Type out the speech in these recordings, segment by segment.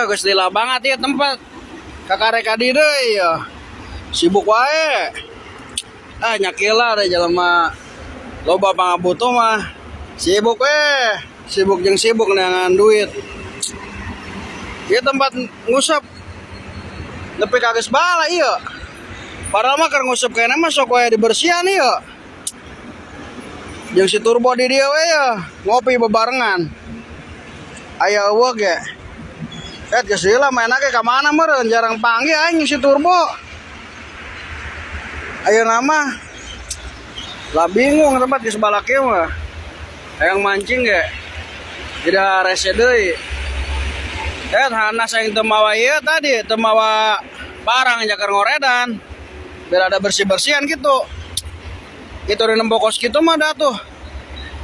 geus lila banget ya tempat. Kakarek adi deui ya. Sibuk wae. Nyakila da jelema loba pangabutuh mah. Sibuk sibuk jeung sibuk neangan duit. Ieu tempat ngusap nepi ka geus bala ieu. Padahal mah keur ngusap kene mah sok wae dibersihan ieu. Jeung si Turbo di dieu we ya, ngopi bebarengan. Aya eueuh ge. Geus heula maena ge ka mana meureun jarang panggil aing si Turbo. Ayeuna mah lah bingung tempat geus balak ieu mah. Hayang mancing ge. Tidak rese deui. Hanas aing teu mawa ieu tadi, teu mawa barang jakar ngoredan. Biar ada bersih-bersihan gitu. Itu di nembokos gitu mah dah tuh.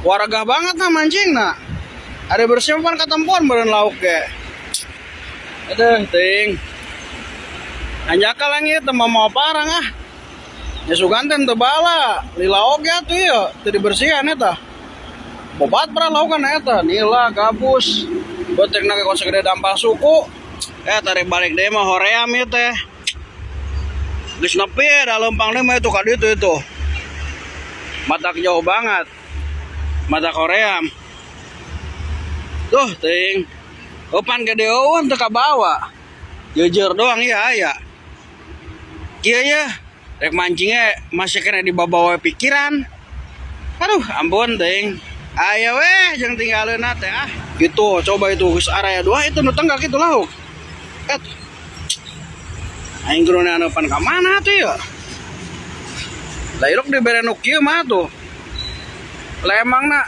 Warga banget nah mancing nah. Ada bersih pan katempuan beureun lauk ge. Aduh ting. Anjakal langit teu mau parang ah. Ya suganten teu bala, lila oge atuh ieu, teu dibersihan eta. Bobat pra laukan eta, nila, gabus. Beuteukna ge kos gede dampal suku. Tarik balik deui mah hoream ieu teh. Geus nepi da leumpang deui mah itu ka ditu itu. Matak jauh banget. Matak hoream. Tuh ting. Opan gede eueun teu ka bawa. Jejer doang ieu aya. Kieu ya. Rek mancingnya masih kena dibawa pikiran. Aduh, ampun ting. Aya weh jeung tinggaleuna teh ah. Gitu, coba itu geus araya dua itu nu tenggak kitu lauk. Aing gerone anu pan ka mana tuh ya? Lah iruk dibere nu kieu mah tuh. Lemangna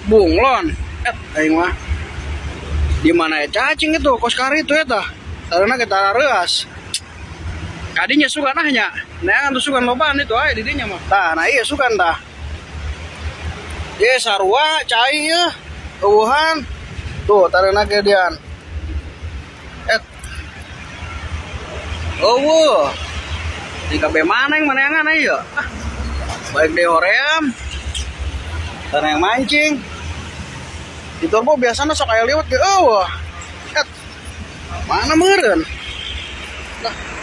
bunglon. Aing mah. Di mana ya cacing itu kos kari itu eta. Taruna kita reuas. Kadinya sugan nya. Neangan tuh sugan lobaan itu aya di dinya mah. Tah, nah iya sugan tah. Ye sarua cai ya. Eueuhan. Tuh taruna ge dian. Eueuh. Di kabeh mana yang maneangan ieu? Baik di hoream. Taruna yang mancing. Di Turbo biasana sok aya liwat ge eueuh. Mana meureun? Nah.